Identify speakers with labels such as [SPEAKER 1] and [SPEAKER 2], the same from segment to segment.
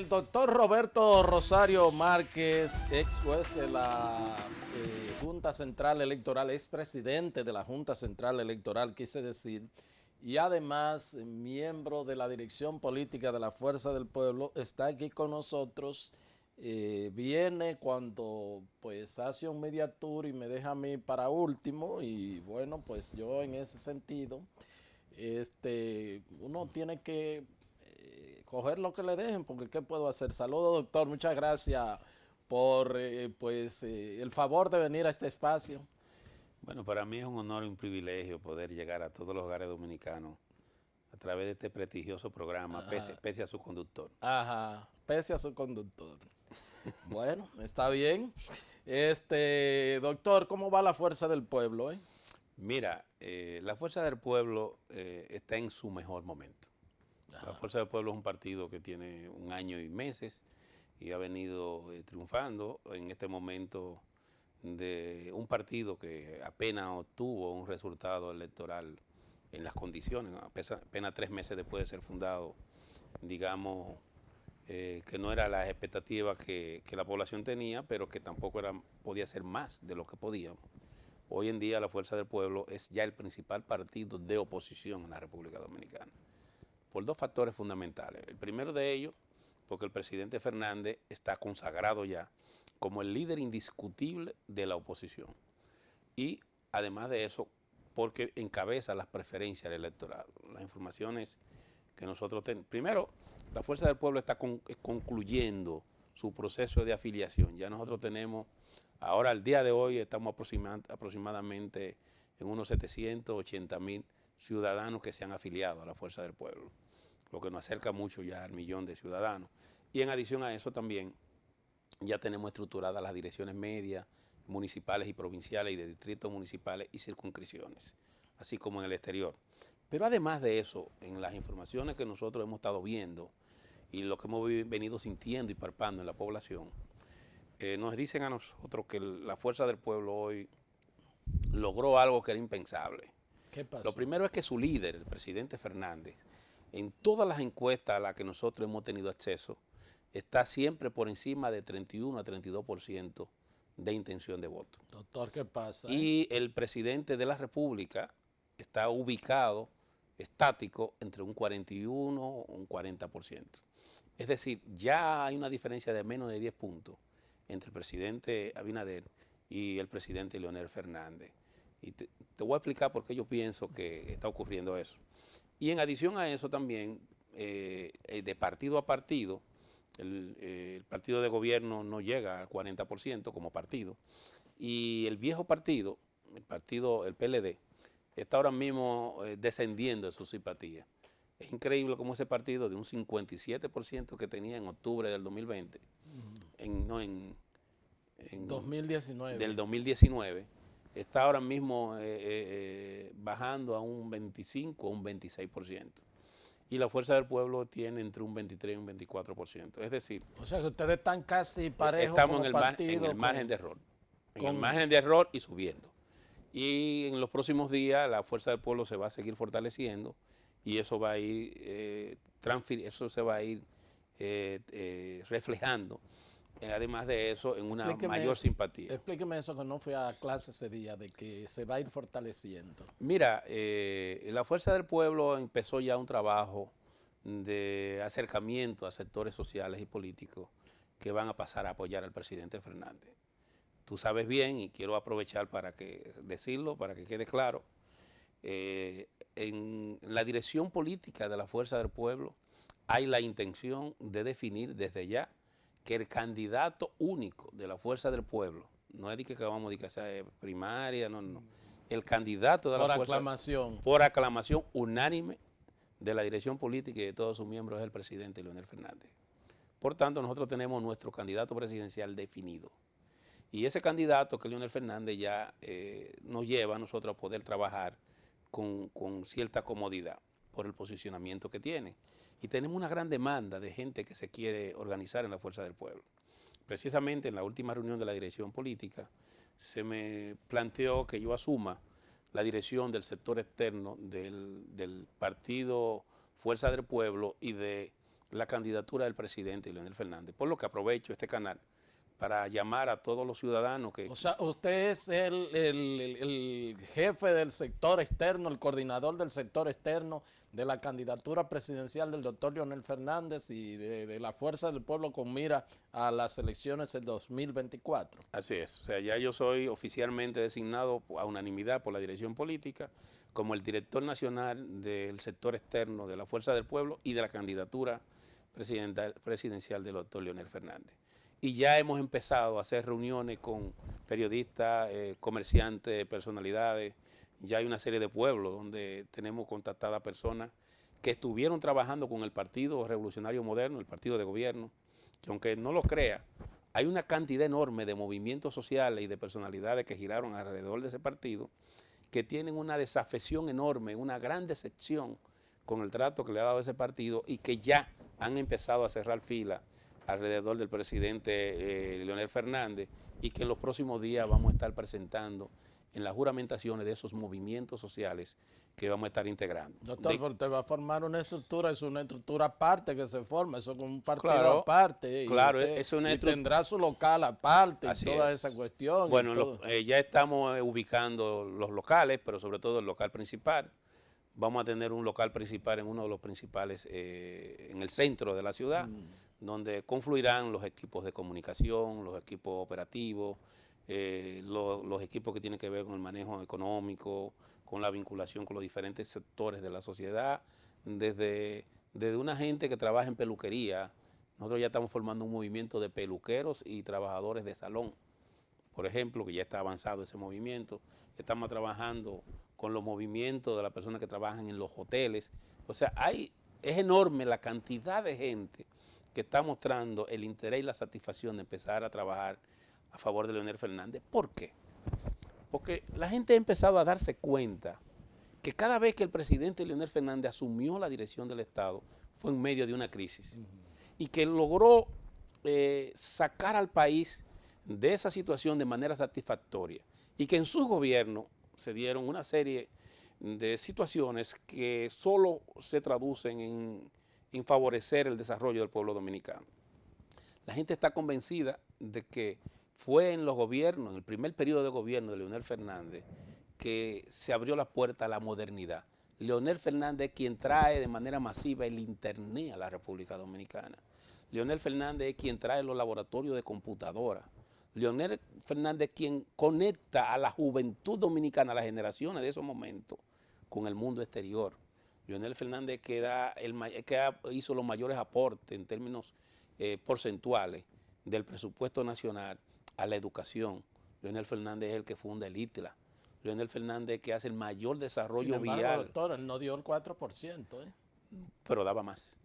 [SPEAKER 1] El doctor Roberto Rosario Márquez, ex juez de la Junta Central Electoral, ex presidente de la Junta Central Electoral, quise decir, y además miembro de la dirección política de la Fuerza del Pueblo, está aquí con nosotros. Viene cuando pues hace un media tour y me deja a mí para último, y bueno, pues yo en ese sentido, uno tiene que coger lo que le dejen, porque ¿qué puedo hacer? Saludos, doctor, muchas gracias por el favor de venir a este espacio.
[SPEAKER 2] Bueno, para mí es un honor y un privilegio poder llegar a todos los hogares dominicanos a través de este prestigioso programa,
[SPEAKER 1] Ajá,
[SPEAKER 2] pese a su conductor.
[SPEAKER 1] ajá, pese a su conductor. Bueno, está bien. Doctor, ¿cómo va la fuerza del pueblo, eh?
[SPEAKER 2] Mira, la Fuerza del Pueblo está en su mejor momento. La
[SPEAKER 1] Ajá.
[SPEAKER 2] Fuerza del Pueblo es un partido que tiene un año y meses y ha venido triunfando en este momento de un partido que apenas obtuvo un resultado electoral en las condiciones, apenas 3 meses después de ser fundado, digamos, que no era la expectativa que la población tenía, pero que tampoco podía ser más de lo que podíamos. Hoy en día la Fuerza del Pueblo es ya el principal partido de oposición en la República Dominicana, por dos factores fundamentales. El primero de ellos, porque el presidente Fernández está consagrado ya como el líder indiscutible de la oposición. Y además de eso, porque encabeza las preferencias del electorado. Las informaciones que nosotros tenemos. Primero, la Fuerza del Pueblo está concluyendo su proceso de afiliación. Ya nosotros tenemos, ahora al día de hoy, estamos aproximadamente en unos 780.000 ciudadanos que se han afiliado a la Fuerza del Pueblo, lo que nos acerca mucho ya al 1.000.000 de ciudadanos. Y en adición a eso también ya tenemos estructuradas las direcciones medias, municipales y provinciales y de distritos municipales y circunscripciones, así como en el exterior. Pero además de eso, en las informaciones que nosotros hemos estado viendo y lo que hemos venido sintiendo y palpando en la población, nos dicen a nosotros que la Fuerza del Pueblo hoy logró algo que era impensable.
[SPEAKER 1] ¿Qué
[SPEAKER 2] Lo
[SPEAKER 1] pasó?
[SPEAKER 2] primero es que su líder, el presidente Fernández, en todas las encuestas a las que nosotros hemos tenido acceso, está siempre por encima de 31 a 32% de intención de voto.
[SPEAKER 1] Doctor, ¿qué pasa, eh?
[SPEAKER 2] Y el presidente de la República está ubicado estático entre un 41 o un 40%. Es decir, ya hay una diferencia de menos de 10 puntos entre el presidente Abinader y el presidente Leonel Fernández. Y te voy a explicar por qué yo pienso que está ocurriendo eso. Y en adición a eso también, de partido a partido, el partido de gobierno no llega al 40% como partido. Y el viejo partido, el PLD, está ahora mismo descendiendo de su simpatía. Es increíble cómo ese partido de un 57% que tenía en octubre del 2020, no, del
[SPEAKER 1] 2019.
[SPEAKER 2] 2019, está ahora mismo bajando a un 25 o un 26%. Y la Fuerza del Pueblo tiene entre un 23 y un 24%. Es decir,
[SPEAKER 1] O sea que ustedes están casi parejos
[SPEAKER 2] estamos en
[SPEAKER 1] como
[SPEAKER 2] en el
[SPEAKER 1] partido
[SPEAKER 2] margen de error. En el
[SPEAKER 1] con
[SPEAKER 2] margen de error y subiendo. Y en los próximos días la Fuerza del Pueblo se va a seguir fortaleciendo y eso va a ir eso se va a ir reflejando, además de eso, en una
[SPEAKER 1] explíqueme
[SPEAKER 2] mayor
[SPEAKER 1] eso,
[SPEAKER 2] simpatía.
[SPEAKER 1] explíqueme eso que no fui a clase ese día, de que se va a ir fortaleciendo.
[SPEAKER 2] Mira, la Fuerza del Pueblo empezó ya un trabajo de acercamiento a sectores sociales y políticos que van a pasar a apoyar al presidente Fernández. Tú sabes bien, y quiero aprovechar para decirlo, para que quede claro, en la dirección política de la Fuerza del Pueblo hay la intención de definir desde ya que el candidato único de la Fuerza del Pueblo, no es de que vamos a que sea primaria, no, no, el candidato de la
[SPEAKER 1] Por
[SPEAKER 2] Fuerza,
[SPEAKER 1] aclamación.
[SPEAKER 2] por aclamación unánime de la dirección política y de todos sus miembros, es el presidente Leonel Fernández. Por tanto, nosotros tenemos nuestro candidato presidencial definido. Y ese candidato, que Leonel Fernández, ya nos lleva a nosotros a poder trabajar con cierta comodidad por el posicionamiento que tiene. Y tenemos una gran demanda de gente que se quiere organizar en la Fuerza del Pueblo. Precisamente en la última reunión de la dirección política se me planteó que yo asuma la dirección del sector externo del partido Fuerza del Pueblo y de la candidatura del presidente Leonel Fernández, por lo que aprovecho este canal para llamar a todos los ciudadanos que...
[SPEAKER 1] O sea, usted es el jefe del sector externo, el coordinador del sector externo de la candidatura presidencial del doctor Leonel Fernández y de la Fuerza del Pueblo con mira a las elecciones del 2024.
[SPEAKER 2] Así es, o sea, ya yo soy oficialmente designado a unanimidad por la dirección política como el director nacional del sector externo de la Fuerza del Pueblo y de la candidatura presidencial del doctor Leonel Fernández. Y ya hemos empezado a hacer reuniones con periodistas, comerciantes, personalidades. Ya hay una serie de pueblos donde tenemos contactadas personas que estuvieron trabajando con el Partido Revolucionario Moderno, el partido de gobierno, que aunque no lo crea, hay una cantidad enorme de movimientos sociales y de personalidades que giraron alrededor de ese partido que tienen una desafección enorme, una gran decepción con el trato que le ha dado ese partido y que ya han empezado a cerrar filas alrededor del presidente Leonel Fernández y que en los próximos días vamos a estar presentando en las juramentaciones de esos movimientos sociales que vamos a estar integrando.
[SPEAKER 1] Doctor, pero usted va a formar una estructura, es una estructura aparte que se forma, eso es un partido
[SPEAKER 2] claro,
[SPEAKER 1] aparte.
[SPEAKER 2] Claro,
[SPEAKER 1] es una y tendrá su local aparte y toda esa cuestión.
[SPEAKER 2] Bueno, ya estamos ubicando los locales, pero sobre todo el local principal. Vamos a tener un local principal en uno de los principales, en el centro de la ciudad, donde confluirán los equipos de comunicación, los equipos operativos, los equipos que tienen que ver con el manejo económico, con la vinculación con los diferentes sectores de la sociedad, desde una gente que trabaja en peluquería. Nosotros ya estamos formando un movimiento de peluqueros y trabajadores de salón, por ejemplo, que ya está avanzado ese movimiento. Estamos trabajando con los movimientos de las personas que trabajan en los hoteles. O sea, es enorme la cantidad de gente que está mostrando el interés y la satisfacción de empezar a trabajar a favor de Leonel Fernández. ¿Por qué? Porque la gente ha empezado a darse cuenta que cada vez que el presidente Leonel Fernández asumió la dirección del Estado fue en medio de una crisis y que logró sacar al país de esa situación de manera satisfactoria y que en su gobierno se dieron una serie de situaciones que solo se traducen en favorecer el desarrollo del pueblo dominicano. La gente está convencida de que fue en los gobiernos, en el primer periodo de gobierno de Leonel Fernández, que se abrió la puerta a la modernidad. Leonel Fernández es quien trae de manera masiva el internet a la República Dominicana. Leonel Fernández es quien trae los laboratorios de computadora. Leonel Fernández es quien conecta a la juventud dominicana, a las generaciones de esos momentos, con el mundo exterior. Leonel Fernández que hizo los mayores aportes en términos porcentuales del presupuesto nacional a la educación. Leonel Fernández es el que funda el ITLA. Leonel Fernández que hace el mayor desarrollo vial.
[SPEAKER 1] Doctor, él no dio el 4%.
[SPEAKER 2] Pero daba más.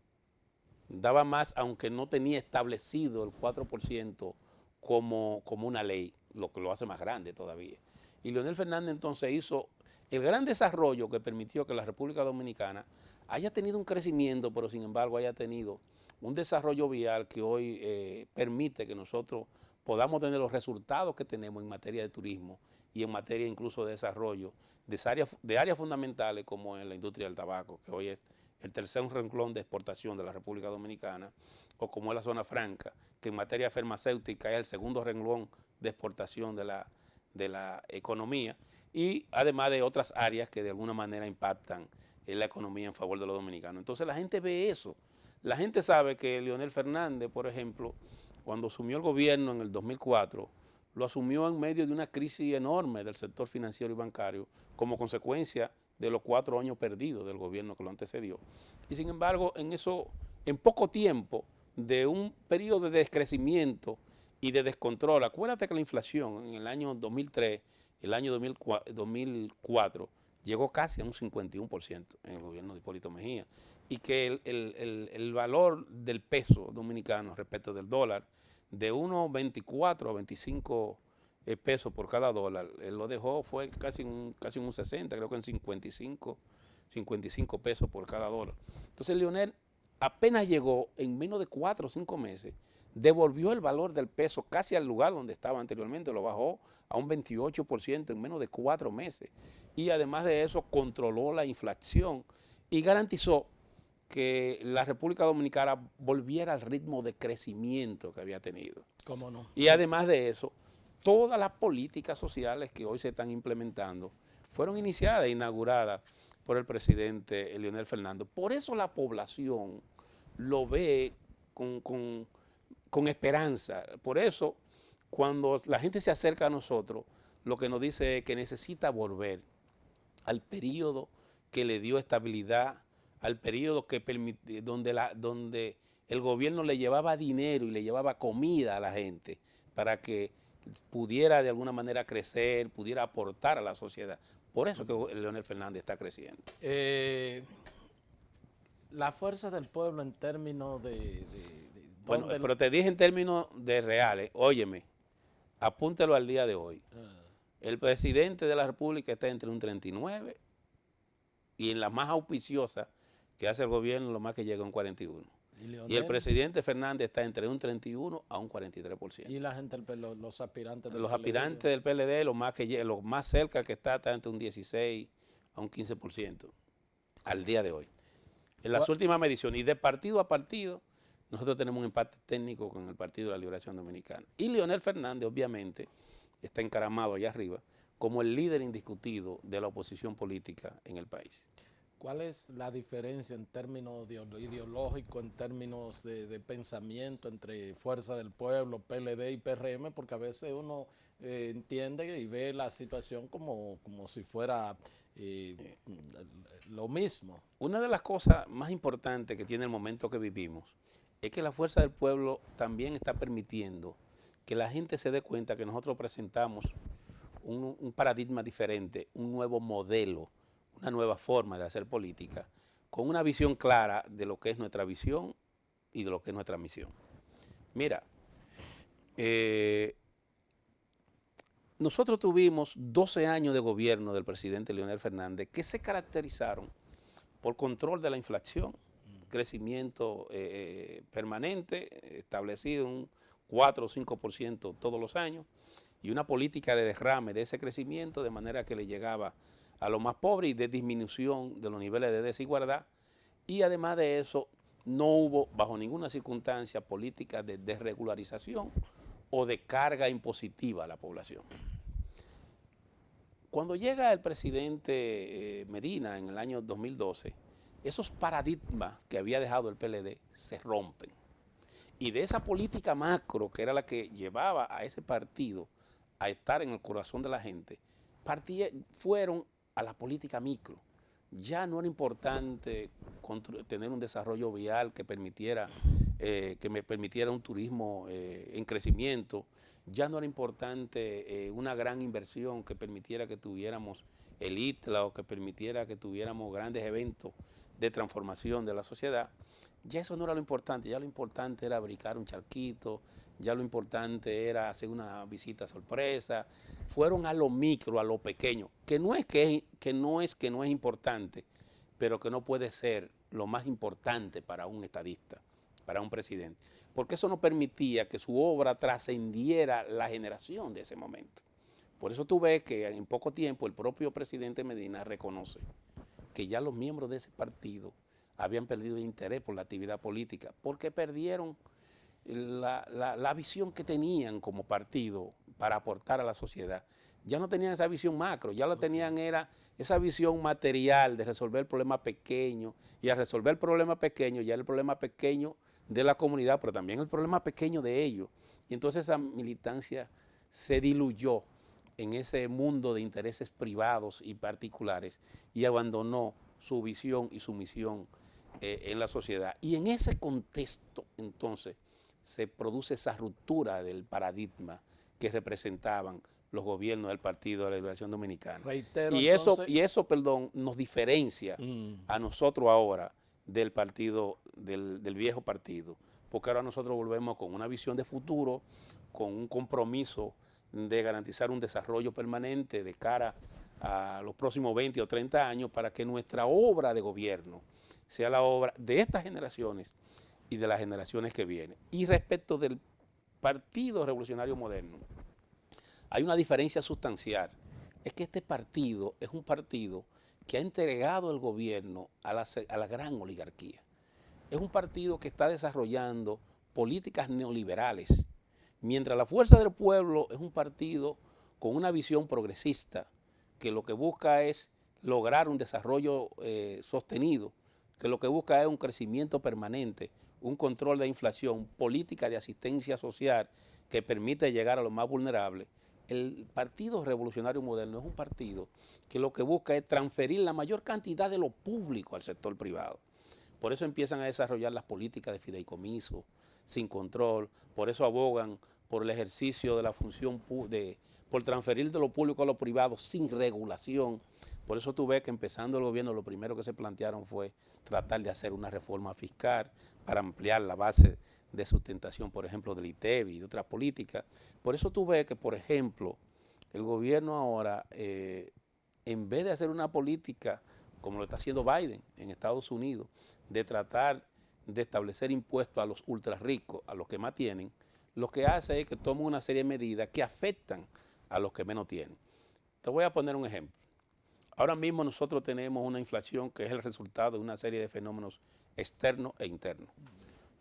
[SPEAKER 2] Daba más, aunque no tenía establecido el 4% como una ley, lo que lo hace más grande todavía. Y Leonel Fernández entonces hizo el gran desarrollo que permitió que la República Dominicana haya tenido un crecimiento, pero sin embargo haya tenido un desarrollo vial que hoy permite que nosotros podamos tener los resultados que tenemos en materia de turismo y en materia incluso de desarrollo de áreas fundamentales como en la industria del tabaco, que hoy es el tercer renglón de exportación de la República Dominicana, o como es la zona franca, que en materia farmacéutica es el segundo renglón de exportación de la economía, y además de otras áreas que de alguna manera impactan en la economía en favor de los dominicanos. Entonces la gente ve eso. La gente sabe que Leonel Fernández, por ejemplo, cuando asumió el gobierno en el 2004, lo asumió en medio de una crisis enorme del sector financiero y bancario como consecuencia de los 4 años perdidos del gobierno que lo antecedió. Y sin embargo, en poco tiempo de un periodo de descrecimiento y de descontrol, acuérdate que la inflación en el año 2003, el año 2004, llegó casi a un 51% en el gobierno de Hipólito Mejía, y que el valor del peso dominicano respecto del dólar, de unos 24 a 25 pesos por cada dólar, él lo dejó, fue casi un 60, creo que en 55 pesos por cada dólar. Entonces Leonel apenas llegó, en menos de 4 o 5 meses, devolvió el valor del peso casi al lugar donde estaba anteriormente, lo bajó a un 28% en menos de 4 meses. Y además de eso, controló la inflación y garantizó que la República Dominicana volviera al ritmo de crecimiento que había tenido.
[SPEAKER 1] ¿Cómo no?
[SPEAKER 2] Y además de eso, todas las políticas sociales que hoy se están implementando fueron iniciadas e inauguradas por el presidente Leonel Fernández. Por eso la población lo ve con esperanza. Por eso, cuando la gente se acerca a nosotros, lo que nos dice es que necesita volver al periodo que le dio estabilidad, al periodo que donde el gobierno le llevaba dinero y le llevaba comida a la gente para que pudiera de alguna manera crecer, pudiera aportar a la sociedad. Por eso que Leonel Fernández está creciendo.
[SPEAKER 1] La fuerza del pueblo en términos de
[SPEAKER 2] bueno, pero te dije en términos de reales, óyeme, apúntelo al día de hoy. El presidente de la República está entre un 39 y en la más auspiciosa que hace el gobierno, lo más que llega a un 41. Y el presidente Fernández está entre un 31 a un 43%.
[SPEAKER 1] ¿Y la gente, los aspirantes
[SPEAKER 2] del PLD? Los aspirantes del PLD, lo más cerca que está entre un 16 a un 15% al día de hoy. En las últimas mediciones, y de partido a partido, nosotros tenemos un empate técnico con el Partido de la Liberación Dominicana. Y Leonel Fernández, obviamente, está encaramado allá arriba como el líder indiscutido de la oposición política en el país.
[SPEAKER 1] ¿Cuál es la diferencia en términos ideológicos, en términos de pensamiento entre Fuerza del Pueblo, PLD y PRM? Porque a veces uno entiende y ve la situación como si fuera lo mismo.
[SPEAKER 2] Una de las cosas más importantes que tiene el momento que vivimos es que la Fuerza del Pueblo también está permitiendo que la gente se dé cuenta que nosotros presentamos un paradigma diferente, un nuevo modelo, una nueva forma de hacer política, con una visión clara de lo que es nuestra visión y de lo que es nuestra misión. Mira, nosotros tuvimos 12 años de gobierno del presidente Leonel Fernández que se caracterizaron por control de la inflación, crecimiento permanente, establecido un 4 o 5% todos los años, y una política de derrame de ese crecimiento de manera que le llegaba a los más pobres y de disminución de los niveles de desigualdad. Y además de eso, no hubo bajo ninguna circunstancia políticas de desregularización o de carga impositiva a la población. Cuando llega el presidente Medina en el año 2012, esos paradigmas que había dejado el PLD se rompen. Y de esa política macro, que era la que llevaba a ese partido a estar en el corazón de la gente, fueron a la política micro. Ya no era importante tener un desarrollo vial que me permitiera un turismo en crecimiento. Ya no era importante una gran inversión que permitiera que tuviéramos el ITLA o que permitiera que tuviéramos grandes eventos de transformación de la sociedad. Ya eso no era lo importante, ya lo importante era brincar un charquito, ya lo importante era hacer una visita sorpresa. Fueron a lo micro, a lo pequeño, que no es importante, pero que no puede ser lo más importante para un estadista, para un presidente, porque eso no permitía que su obra trascendiera la generación de ese momento. Por eso tú ves que en poco tiempo el propio presidente Medina reconoce que ya los miembros de ese partido habían perdido interés por la actividad política, porque perdieron la visión que tenían como partido para aportar a la sociedad. Ya no tenían esa visión macro, ya lo tenían era esa visión material de resolver el problema pequeño, y al resolver el problema pequeño, ya el problema pequeño de la comunidad, pero también el problema pequeño de ellos. Y entonces esa militancia se diluyó en ese mundo de intereses privados y particulares y abandonó su visión y su misión en la sociedad. Y en ese contexto, entonces, se produce esa ruptura del paradigma que representaban los gobiernos del Partido de la Liberación Dominicana.
[SPEAKER 1] Reitero,
[SPEAKER 2] y eso, nos diferencia a nosotros ahora del partido, del viejo partido, porque ahora nosotros volvemos con una visión de futuro, con un compromiso de garantizar un desarrollo permanente de cara a los próximos 20 o 30 años para que nuestra obra de gobierno sea la obra de estas generaciones y de las generaciones que vienen. Y respecto del Partido Revolucionario Moderno, hay una diferencia sustancial. Es que este partido es un partido que ha entregado el gobierno a la gran oligarquía. es un partido que está desarrollando políticas neoliberales, mientras la Fuerza del Pueblo es un partido con una visión progresista, que lo que busca es lograr un desarrollo sostenido, que lo que busca es un crecimiento permanente, un control de inflación, política de asistencia social que permite llegar a los más vulnerables. El Partido Revolucionario Moderno es un partido que lo que busca es transferir la mayor cantidad de lo público al sector privado. Por eso empiezan a desarrollar las políticas de fideicomiso, sin control, por eso abogan por el ejercicio de la función, por transferir de lo público a lo privado sin regulación. Por eso tú ves que empezando el gobierno lo primero que se plantearon fue tratar de hacer una reforma fiscal para ampliar la base de sustentación, por ejemplo, del ITEVI y de otras políticas. Por eso tú ves que, por ejemplo, el gobierno ahora, en vez de hacer una política como lo está haciendo Biden en Estados Unidos, de tratar de establecer impuestos a los ultra ricos, a los que más tienen, lo que hace es que toma una serie de medidas que afectan a los que menos tienen. Te voy a poner un ejemplo. Ahora mismo nosotros tenemos una inflación que es el resultado de una serie de fenómenos externos e internos.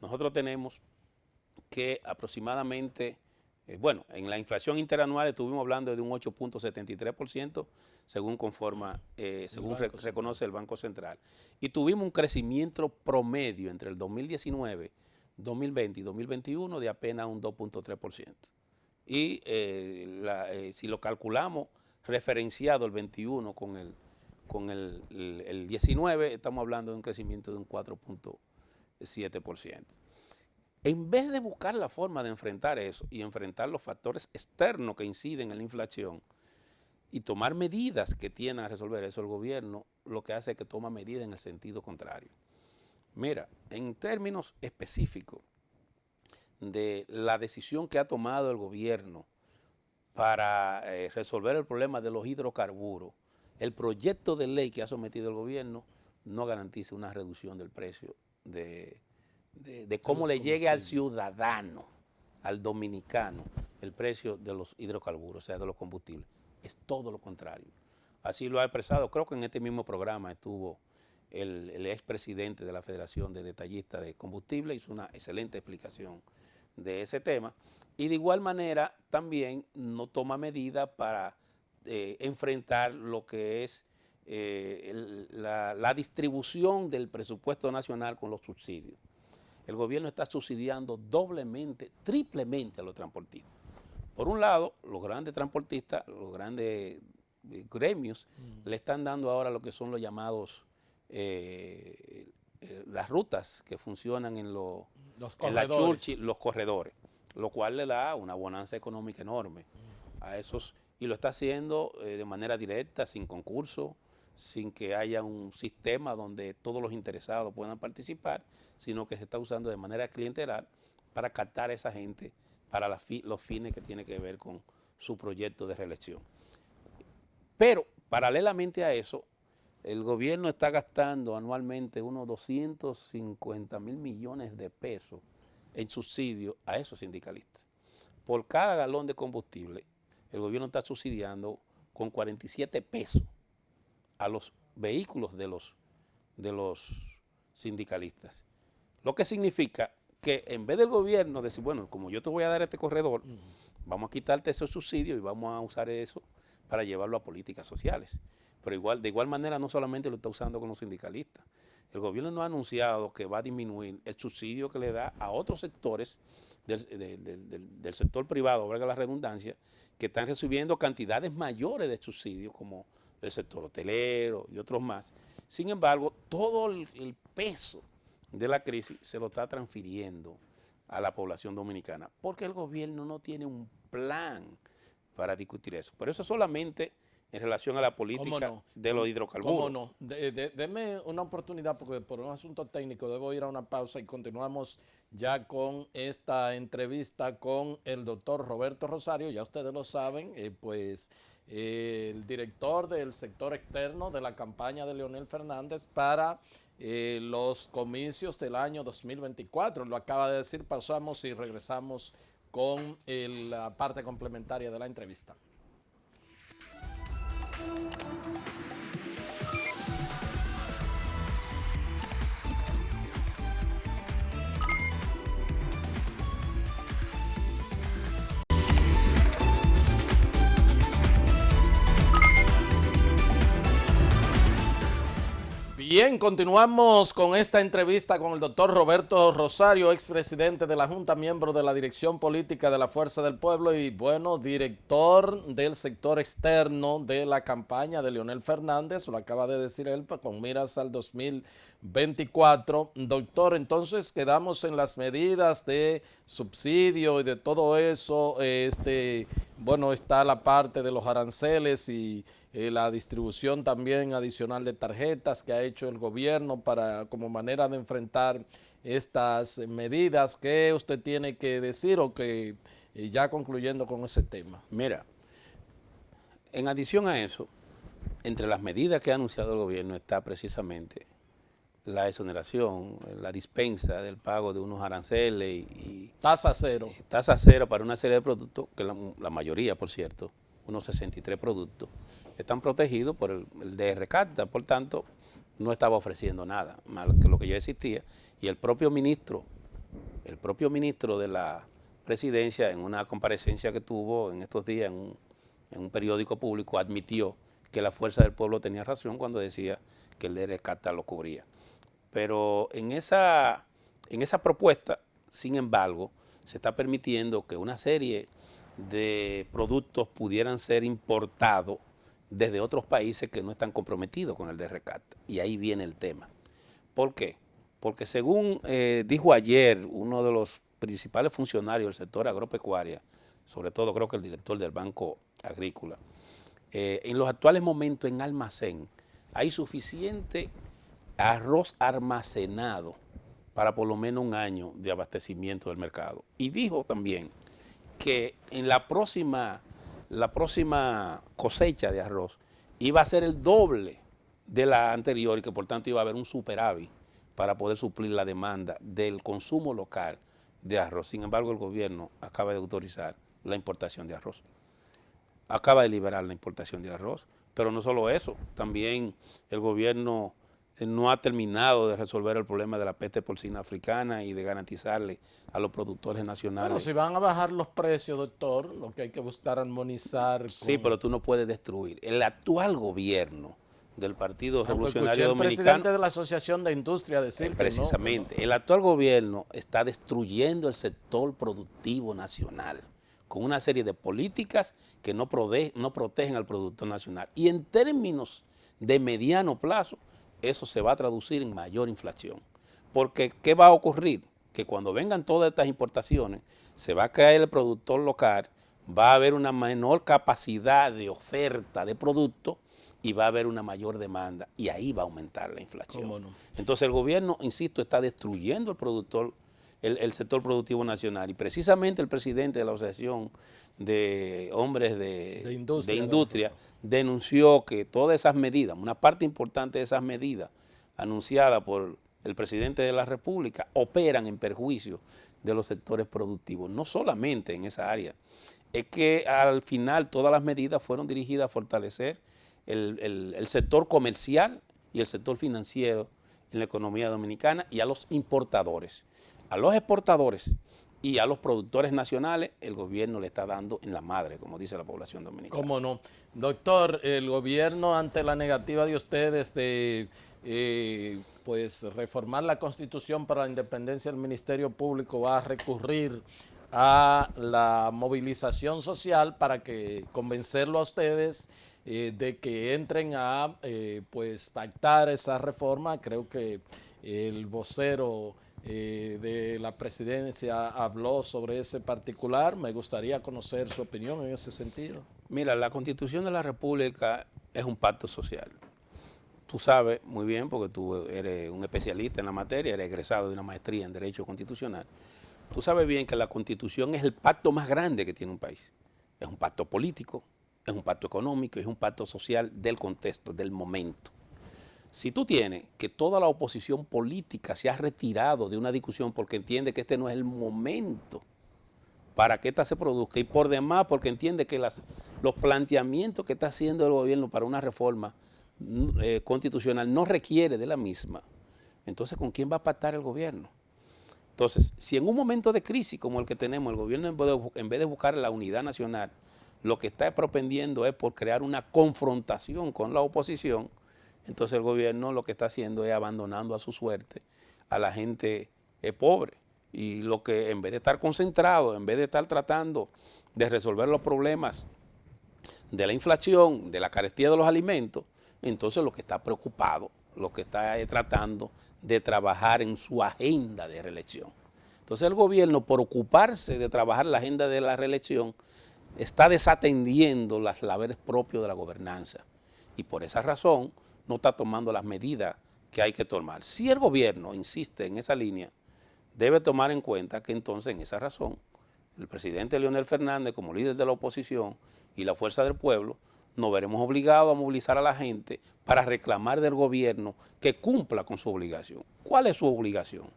[SPEAKER 2] Nosotros tenemos que aproximadamente, en la inflación interanual estuvimos hablando de un 8.73%, según reconoce el Banco Central. Y tuvimos un crecimiento promedio entre el 2019, 2020 y 2021 de apenas un 2.3%. Y si lo calculamos referenciado el 21 con el 19, estamos hablando de un crecimiento de un 4.7%. En vez de buscar la forma de enfrentar eso y enfrentar los factores externos que inciden en la inflación y tomar medidas que tienen a resolver eso, el gobierno lo que hace es que toma medidas en el sentido contrario. Mira, en términos específicos de la decisión que ha tomado el gobierno para resolver el problema de los hidrocarburos, el proyecto de ley que ha sometido el gobierno no garantiza una reducción del precio de cómo le llegue al ciudadano, al dominicano, el precio de los hidrocarburos, o sea, de los combustibles. Es todo lo contrario. Así lo ha expresado, creo que en este mismo programa estuvo el expresidente de la Federación de Detallistas de Combustible, hizo una excelente explicación de ese tema, y de igual manera también no toma medidas para enfrentar lo que es la distribución del presupuesto nacional con los subsidios. El gobierno está subsidiando doblemente, triplemente a los transportistas. Por un lado, los grandes transportistas, los grandes gremios, le están dando ahora lo que son los llamados, las rutas que funcionan en los corredores, lo cual le da una bonanza económica enorme a esos, y lo está haciendo de manera directa, sin concurso, sin que haya un sistema donde todos los interesados puedan participar, sino que se está usando de manera clientelar para captar a esa gente para los fines que tiene que ver con su proyecto de reelección. Pero, paralelamente a eso, el gobierno está gastando anualmente unos 250,000 millones de pesos en subsidios a esos sindicalistas. Por cada galón de combustible, el gobierno está subsidiando con 47 pesos a los vehículos de los sindicalistas. Lo que significa que en vez del gobierno decir, bueno, como yo te voy a dar este corredor, vamos a quitarte esos subsidios y vamos a usar eso para llevarlo a políticas sociales. Pero de igual manera no solamente lo está usando con los sindicalistas. El gobierno no ha anunciado que va a disminuir el subsidio que le da a otros sectores del sector privado, valga la redundancia, que están recibiendo cantidades mayores de subsidios como el sector hotelero y otros más. Sin embargo, todo el peso de la crisis se lo está transfiriendo a la población dominicana, porque el gobierno no tiene un plan para discutir eso. Pero eso solamente en relación a la política de los hidrocarburos.
[SPEAKER 1] ¿Cómo no? Deme una oportunidad, porque por un asunto técnico debo ir a una pausa y continuamos ya con esta entrevista con el doctor Roberto Rosario. Ya ustedes lo saben, el director del sector externo de la campaña de Leonel Fernández para los comicios del año 2024. Lo acaba de decir, pausamos y regresamos con la parte complementaria de la entrevista. Bien, continuamos con esta entrevista con el doctor Roberto Rosario, expresidente de la Junta, miembro de la Dirección Política de la Fuerza del Pueblo y, bueno, director del sector externo de la campaña de Leonel Fernández, lo acaba de decir él, con miras al 2024. Doctor, entonces quedamos en las medidas de subsidio y de todo eso. Bueno, está la parte de los aranceles y la distribución también adicional de tarjetas que ha hecho el gobierno como manera de enfrentar estas medidas. ¿Qué usted tiene que decir o que ya concluyendo con ese tema?
[SPEAKER 2] Mira, en adición a eso, entre las medidas que ha anunciado el gobierno está precisamente la exoneración, la dispensa del pago de unos aranceles y
[SPEAKER 1] tasa cero.
[SPEAKER 2] Tasa cero para una serie de productos, que la mayoría, por cierto, unos 63 productos, están protegidos por el DR Carta, por tanto, no estaba ofreciendo nada más que lo que ya existía. Y el propio ministro de la presidencia, en una comparecencia que tuvo en estos días en un periódico público, admitió que la Fuerza del Pueblo tenía razón cuando decía que el DR Carta lo cubría. Pero en esa propuesta, sin embargo, se está permitiendo que una serie de productos pudieran ser importados desde otros países que no están comprometidos con el DR Carta. Y ahí viene el tema. ¿Por qué? Porque según dijo ayer uno de los principales funcionarios del sector agropecuario, sobre todo creo que el director del Banco Agrícola, en los actuales momentos en almacén hay suficiente arroz almacenado para por lo menos un año de abastecimiento del mercado. Y dijo también que en la próxima cosecha de arroz iba a ser el doble de la anterior y que por tanto iba a haber un superávit para poder suplir la demanda del consumo local de arroz. Sin embargo, el gobierno acaba de autorizar la importación de arroz. Acaba de liberar la importación de arroz. Pero no solo eso, también el gobierno no ha terminado de resolver el problema de la peste porcina africana y de garantizarle a los productores nacionales.
[SPEAKER 1] Bueno, si van a bajar los precios, doctor, lo que hay que buscar armonizar.
[SPEAKER 2] Sí, pero tú no puedes destruir. El actual gobierno del Partido Revolucionario Dominicano,
[SPEAKER 1] el presidente de la Asociación de Industria decir
[SPEAKER 2] precisamente,
[SPEAKER 1] que no.
[SPEAKER 2] El actual gobierno está destruyendo el sector productivo nacional con una serie de políticas que no protegen al productor nacional. Y en términos de mediano plazo, eso se va a traducir en mayor inflación. Porque, ¿qué va a ocurrir? Que cuando vengan todas estas importaciones, se va a caer el productor local, va a haber una menor capacidad de oferta de productos y va a haber una mayor demanda y ahí va a aumentar la inflación.
[SPEAKER 1] ¿Cómo no?
[SPEAKER 2] Entonces el gobierno, insisto, está destruyendo el sector productivo nacional y precisamente el presidente de la Asociación de Hombres de Industria denunció que todas esas medidas, una parte importante de esas medidas anunciadas por el presidente de la República, operan en perjuicio de los sectores productivos, no solamente en esa área. Es que al final todas las medidas fueron dirigidas a fortalecer el sector comercial y el sector financiero en la economía dominicana y a los importadores. A los exportadores y a los productores nacionales, el gobierno le está dando en la madre, como dice la población dominicana.
[SPEAKER 1] ¿Cómo no? Doctor, el gobierno ante la negativa de ustedes de pues reformar la Constitución para la independencia del Ministerio Público va a recurrir a la movilización social para que convencerlo a ustedes de que entren a pues pactar esa reforma. Creo que el vocero de la presidencia habló sobre ese particular. Me gustaría conocer su opinión en ese sentido.
[SPEAKER 2] Mira, la Constitución de la República es un pacto social. Tú sabes muy bien, porque tú eres un especialista en la materia, eres egresado de una maestría en Derecho Constitucional. Tú sabes bien que la Constitución es el pacto más grande que tiene un país. Es un pacto político, es un pacto económico, es un pacto social del contexto, del momento. Si tú tienes que toda la oposición política se ha retirado de una discusión porque entiende que este no es el momento para que esta se produzca y por demás porque entiende que los planteamientos que está haciendo el gobierno para una reforma constitucional no requiere de la misma, entonces ¿con quién va a pactar el gobierno? Entonces, si en un momento de crisis como el que tenemos, el gobierno en vez de buscar la unidad nacional, lo que está propendiendo es por crear una confrontación con la oposición, Entonces el gobierno lo que está haciendo es abandonando a su suerte a la gente pobre. Y lo que en vez de estar concentrado, en vez de estar tratando de resolver los problemas de la inflación, de la carestía de los alimentos, entonces lo que está preocupado, lo que está tratando de trabajar en su agenda de reelección. Entonces el gobierno, por ocuparse de trabajar la agenda de la reelección, está desatendiendo los labores propios de la gobernanza. Y por esa razón no está tomando las medidas que hay que tomar. Si el gobierno insiste en esa línea, debe tomar en cuenta que entonces en esa razón el presidente Leonel Fernández como líder de la oposición y la fuerza del pueblo nos veremos obligados a movilizar a la gente para reclamar del gobierno que cumpla con su obligación. ¿Cuál es su obligación?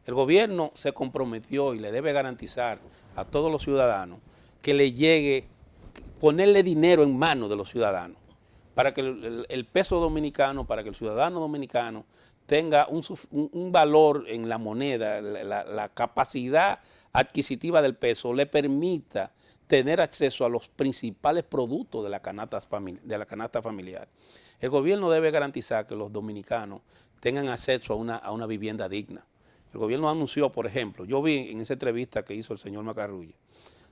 [SPEAKER 2] El gobierno se comprometió y le debe garantizar a todos los ciudadanos que le llegue, ponerle dinero en manos de los ciudadanos para que el peso dominicano, para que el ciudadano dominicano tenga un valor en la moneda, la capacidad adquisitiva del peso le permita tener acceso a los principales productos de la canasta familiar. El gobierno debe garantizar que los dominicanos tengan acceso a una vivienda digna. El gobierno anunció, por ejemplo, yo vi en esa entrevista que hizo el señor Macarrulla,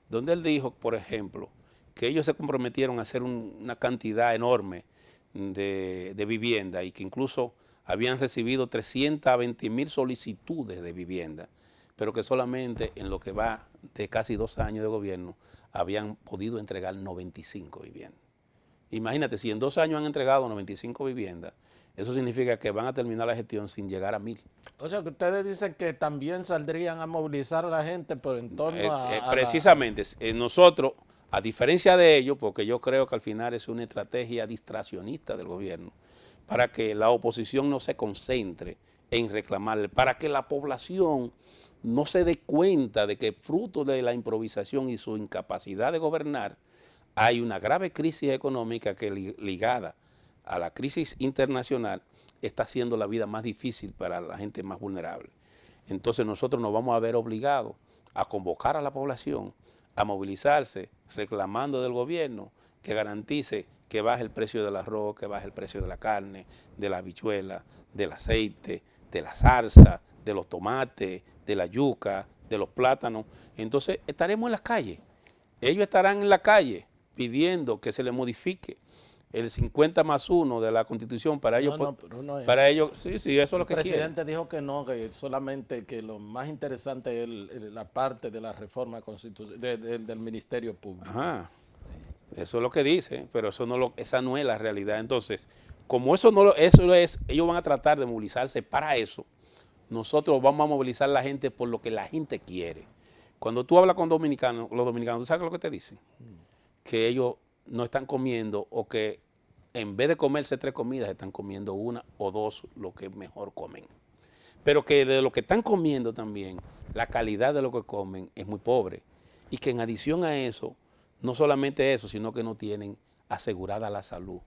[SPEAKER 2] donde él dijo, por ejemplo, que ellos se comprometieron a hacer una cantidad enorme de vivienda y que incluso habían recibido 320,000 solicitudes de vivienda, pero que solamente en lo que va de casi 2 años de gobierno habían podido entregar 95 viviendas. Imagínate, si en 2 años han entregado 95 viviendas, eso significa que van a terminar la gestión sin llegar a 1,000.
[SPEAKER 1] O sea, que ustedes dicen que también saldrían a movilizar a la gente por en torno
[SPEAKER 2] precisamente, nosotros, a diferencia de ellos, porque yo creo que al final es una estrategia distraccionista del gobierno, para que la oposición no se concentre en reclamar, para que la población no se dé cuenta de que fruto de la improvisación y su incapacidad de gobernar, hay una grave crisis económica que ligada a la crisis internacional está haciendo la vida más difícil para la gente más vulnerable. Entonces nosotros nos vamos a ver obligados a convocar a la población a movilizarse reclamando del gobierno que garantice que baje el precio del arroz, que baje el precio de la carne, de la habichuela, del aceite, de la salsa, de los tomates, de la yuca, de los plátanos. Entonces estaremos en las calles. Ellos estarán en la calle pidiendo que se les modifique el 50+1 de la Constitución para ellos. Para ellos, sí, eso es lo que quieren.
[SPEAKER 1] El presidente dijo que no, que solamente que lo más interesante es la parte de la reforma del Ministerio Público.
[SPEAKER 2] Ajá. Eso es lo que dice, pero esa no es la realidad. Entonces, como ellos van a tratar de movilizarse para eso, nosotros vamos a movilizar a la gente por lo que la gente quiere. Cuando tú hablas con los dominicanos, ¿tú sabes lo que te dicen? Que ellos no están comiendo o que en vez de comerse 3 comidas, están comiendo 1 o 2 lo que mejor comen. Pero que de lo que están comiendo también, la calidad de lo que comen es muy pobre. Y que en adición a eso, no solamente eso, sino que no tienen asegurada la salud,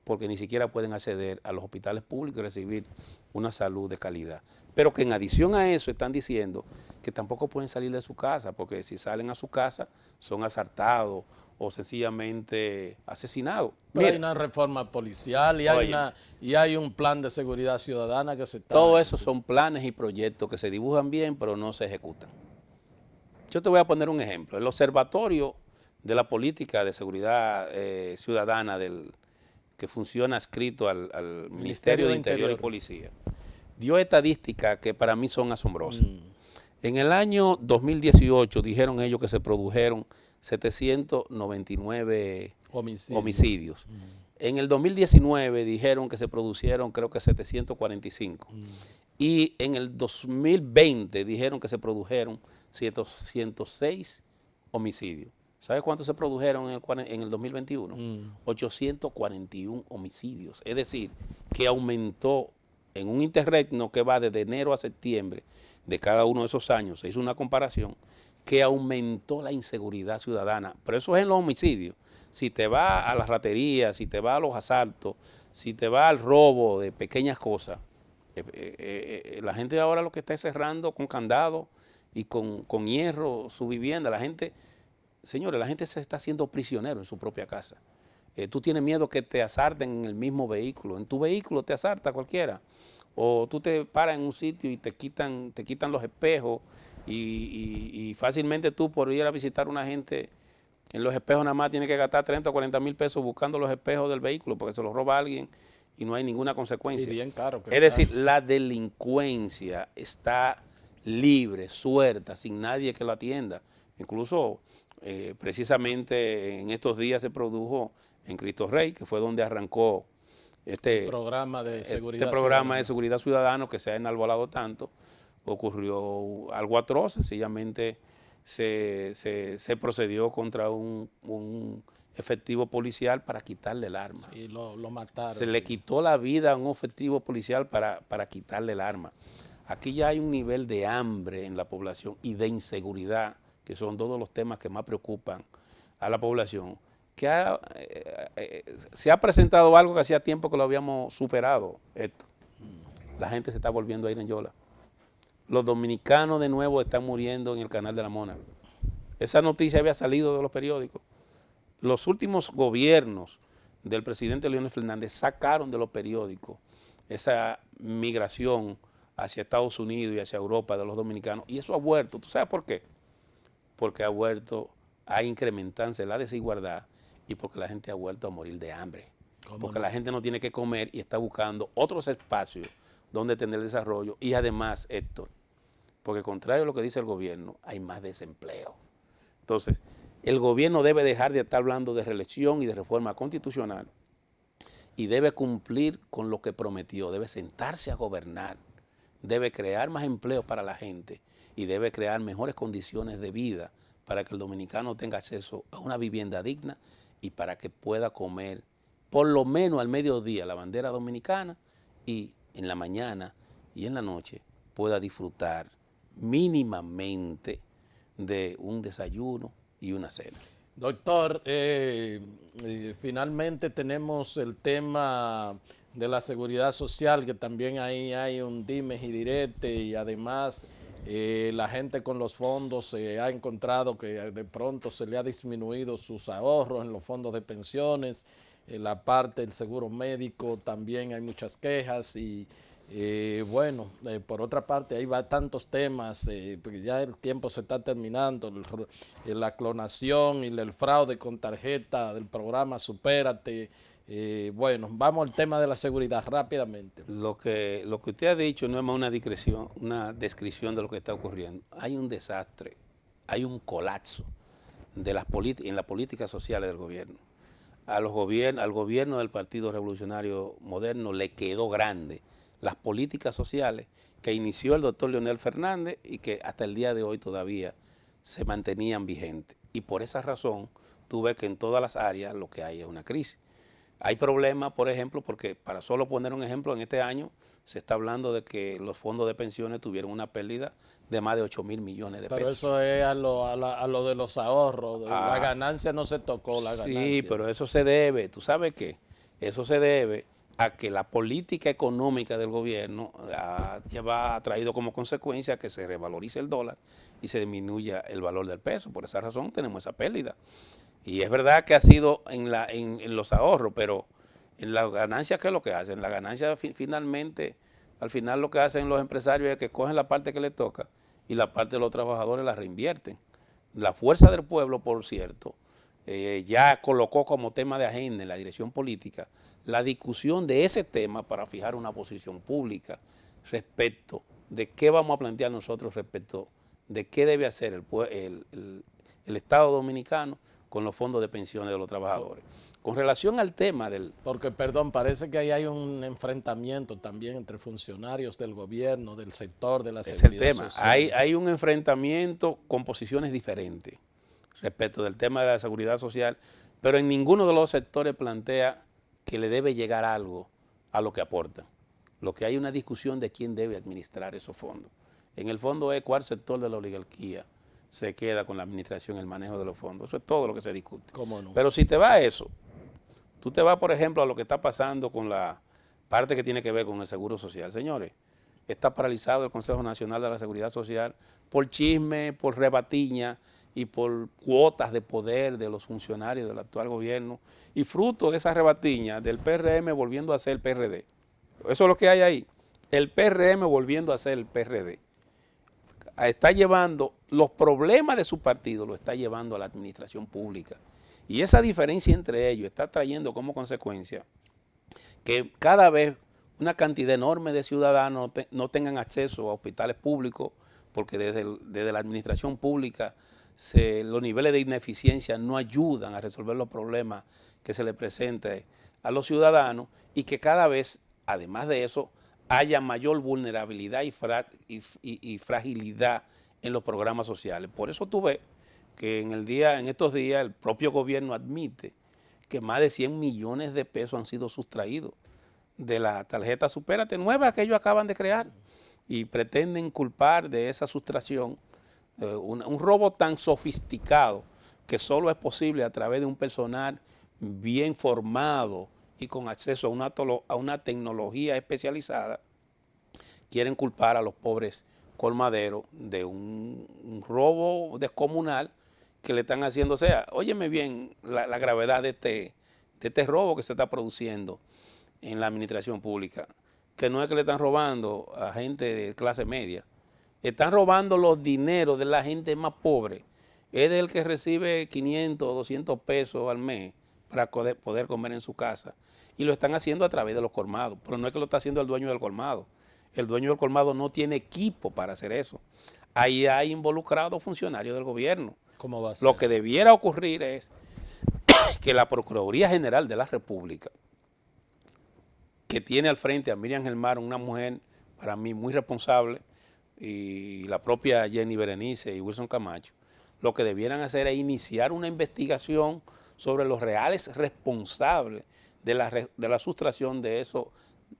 [SPEAKER 2] porque ni siquiera pueden acceder a los hospitales públicos y recibir una salud de calidad. Pero que en adición a eso están diciendo que tampoco pueden salir de su casa, porque si salen a su casa son asaltados o sencillamente asesinados.
[SPEAKER 1] Pero hay una reforma policial y hay un plan de seguridad ciudadana que se está...
[SPEAKER 2] Todo eso son planes y proyectos que se dibujan bien, pero no se ejecutan. Yo te voy a poner un ejemplo. El Observatorio de la Política de Seguridad Ciudadana que funciona adscrito al Ministerio de Interior y Policía, dio estadísticas que para mí son asombrosas. En el año 2018 dijeron ellos que se produjeron 799 homicidios. En el 2019 dijeron que se produjeron creo que 745. Y en el 2020 dijeron que se produjeron 106 homicidios. ¿Sabes cuántos se produjeron en el 2021? 841 homicidios. Es decir, que aumentó en un interregno que va desde enero a septiembre de cada uno de esos años. Se hizo una comparación que aumentó la inseguridad ciudadana. Pero eso es en los homicidios. Si te va a las raterías, si te va a los asaltos, si te va al robo de pequeñas cosas, la gente ahora lo que está es cerrando con candado y con hierro su vivienda. La gente, señores, la gente se está haciendo prisionero en su propia casa. Tú tienes miedo que te asalten en el mismo vehículo. En tu vehículo te asalta cualquiera. O tú te paras en un sitio y te quitan los espejos y fácilmente tú por ir a visitar a una gente en los espejos nada más tienes que gastar 30 o 40 mil pesos buscando los espejos del vehículo porque se los roba alguien y no hay ninguna consecuencia.
[SPEAKER 1] Y bien caro.
[SPEAKER 2] Es decir, la delincuencia está libre, suelta, sin nadie que lo atienda. Incluso precisamente en estos días se produjo en Cristo Rey, que fue donde arrancó este programa de seguridad ciudadana que se ha enarbolado tanto. Ocurrió algo atroz, sencillamente se procedió contra un efectivo policial para quitarle el arma.
[SPEAKER 1] Y lo mataron.
[SPEAKER 2] Se le quitó la vida a un efectivo policial para quitarle el arma. Aquí ya hay un nivel de hambre en la población y de inseguridad, que son todos los temas que más preocupan a la población, que se ha presentado algo que hacía tiempo que lo habíamos superado, esto. La gente se está volviendo a ir en Yola. Los dominicanos de nuevo están muriendo en el Canal de la Mona. Esa noticia había salido de los periódicos. Los últimos gobiernos del presidente Leónel Fernández sacaron de los periódicos esa migración hacia Estados Unidos y hacia Europa de los dominicanos. Y eso ha vuelto. ¿Tú sabes por qué? Porque ha vuelto a incrementarse la desigualdad y porque la gente ha vuelto a morir de hambre. Porque la gente no tiene que comer y está buscando otros espacios donde tener desarrollo. Y además, Héctor, porque contrario a lo que dice el gobierno, hay más desempleo. Entonces, el gobierno debe dejar de estar hablando de reelección y de reforma constitucional y debe cumplir con lo que prometió, debe sentarse a gobernar, debe crear más empleo para la gente y debe crear mejores condiciones de vida para que el dominicano tenga acceso a una vivienda digna y para que pueda comer por lo menos al mediodía la bandera dominicana y en la mañana y en la noche pueda disfrutar mínimamente de un desayuno y una cena.
[SPEAKER 1] Doctor, finalmente tenemos el tema de la seguridad social, que también ahí hay un dimes y direte, y además la gente con los fondos se ha encontrado que de pronto se le ha disminuido sus ahorros en los fondos de pensiones, en la parte del seguro médico también hay muchas quejas y bueno, por otra parte hay tantos temas, porque ya el tiempo se está terminando, la clonación y el fraude con tarjeta del programa Supérate. Bueno, vamos al tema de la seguridad rápidamente.
[SPEAKER 2] Lo que usted ha dicho no es más una descripción de lo que está ocurriendo. Hay un desastre, hay un colapso de en las políticas sociales del gobierno. Al gobierno del Partido Revolucionario Moderno le quedó grande las políticas sociales que inició el doctor Leónel Fernández y que hasta el día de hoy todavía se mantenían vigentes. Y por esa razón tú ves que en todas las áreas lo que hay es una crisis. Hay problemas, por ejemplo, porque para solo poner un ejemplo, en este año se está hablando de que los fondos de pensiones tuvieron una pérdida de más de 8.000 millones de pesos.
[SPEAKER 1] Pero eso es a lo de los ahorros, la ganancia no se tocó, la ganancia.
[SPEAKER 2] Sí, pero eso se debe, ¿tú sabes qué? Eso se debe a que la política económica del gobierno ha traído como consecuencia que se revalorice el dólar y se disminuya el valor del peso. Por esa razón tenemos esa pérdida. Y es verdad que ha sido en los ahorros, pero en las ganancias, ¿qué es lo que hacen? Las ganancias finalmente, al final lo que hacen los empresarios es que cogen la parte que les toca y la parte de los trabajadores la reinvierten. La fuerza del pueblo, por cierto, ya colocó como tema de agenda en la dirección política la discusión de ese tema para fijar una posición pública respecto de qué vamos a plantear nosotros respecto de qué debe hacer el Estado dominicano con los fondos de pensiones de los trabajadores. Con relación al tema del...
[SPEAKER 1] Porque, perdón, parece que ahí hay un enfrentamiento también entre funcionarios del gobierno, del sector de la seguridad social.
[SPEAKER 2] Es el tema. Hay un enfrentamiento con posiciones diferentes respecto del tema de la seguridad social, pero en ninguno de los sectores plantea que le debe llegar algo a lo que aportan. Lo que hay una discusión de quién debe administrar esos fondos. En el fondo es cuál sector de la oligarquía se queda con la administración y el manejo de los fondos. Eso es todo lo que se discute.
[SPEAKER 1] ¿Cómo no?
[SPEAKER 2] Pero si te va a eso, tú te vas, por ejemplo, a lo que está pasando con la parte que tiene que ver con el seguro social. Señores, está paralizado el Consejo Nacional de la Seguridad Social por chisme, por rebatiña, y por cuotas de poder de los funcionarios del actual gobierno, y fruto de esa rebatiña del PRM volviendo a ser el PRD. Eso es lo que hay ahí. El PRM volviendo a ser el PRD. Está llevando los problemas de su partido, lo está llevando a la administración pública. Y esa diferencia entre ellos está trayendo como consecuencia que cada vez una cantidad enorme de ciudadanos no tengan acceso a hospitales públicos, porque desde la administración pública los niveles de ineficiencia no ayudan a resolver los problemas que se les presenten a los ciudadanos, y que cada vez, además de eso, haya mayor vulnerabilidad y fragilidad en los programas sociales. Por eso tú ves que en estos días el propio gobierno admite que más de 100 millones de pesos han sido sustraídos de la tarjeta Supérate nueva que ellos acaban de crear, y pretenden culpar de esa sustracción un robo tan sofisticado que solo es posible a través de un personal bien formado y con acceso a una tecnología especializada. Quieren culpar a los pobres colmaderos de un robo descomunal que le están haciendo. O sea, óyeme bien la gravedad de este robo que se está produciendo en la administración pública, que no es que le están robando a gente de clase media, están robando los dineros de la gente más pobre, es del que recibe 500 o 200 pesos al mes para poder comer en su casa, y lo están haciendo a través de los colmados, pero no es que lo está haciendo el dueño del colmado. El dueño del colmado no tiene equipo para hacer eso. Ahí hay involucrados funcionarios del gobierno.
[SPEAKER 1] ¿Cómo va a ser?
[SPEAKER 2] Lo que debiera ocurrir es que la Procuraduría General de la República, que tiene al frente a Miriam Germán, una mujer para mí muy responsable, y la propia Jenny Berenice y Wilson Camacho, lo que debieran hacer es iniciar una investigación sobre los reales responsables de la sustracción de esos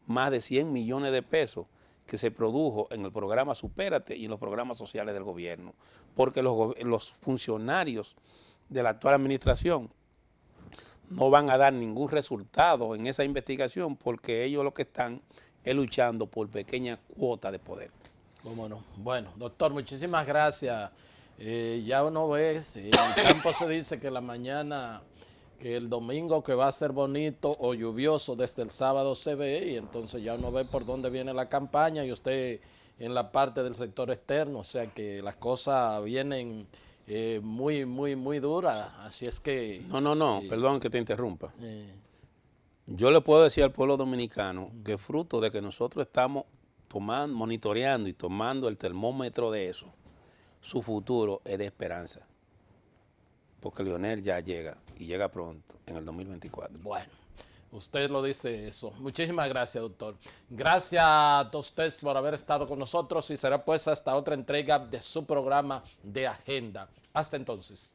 [SPEAKER 2] más de 100 millones de pesos que se produjo en el programa Supérate y en los programas sociales del gobierno, porque los funcionarios de la actual administración no van a dar ningún resultado en esa investigación, porque ellos lo que están es luchando por pequeña cuota de poder.
[SPEAKER 1] ¿Cómo no? Bueno, doctor, muchísimas gracias. Ya uno ve, en el campo se dice que la mañana, que el domingo que va a ser bonito o lluvioso desde el sábado se ve, y entonces ya uno ve por dónde viene la campaña, y usted en la parte del sector externo, o sea que las cosas vienen muy duras, así es que...
[SPEAKER 2] No, perdón que te interrumpa. Yo le puedo decir al pueblo dominicano que fruto de que nosotros estamos monitoreando y tomando el termómetro de eso, su futuro es de esperanza, porque Leonel ya llega, y llega pronto, en el 2024.
[SPEAKER 1] Bueno, usted lo dice eso. Muchísimas gracias, doctor. Gracias a ustedes por haber estado con nosotros, y será pues hasta otra entrega de su programa de Agenda. Hasta entonces.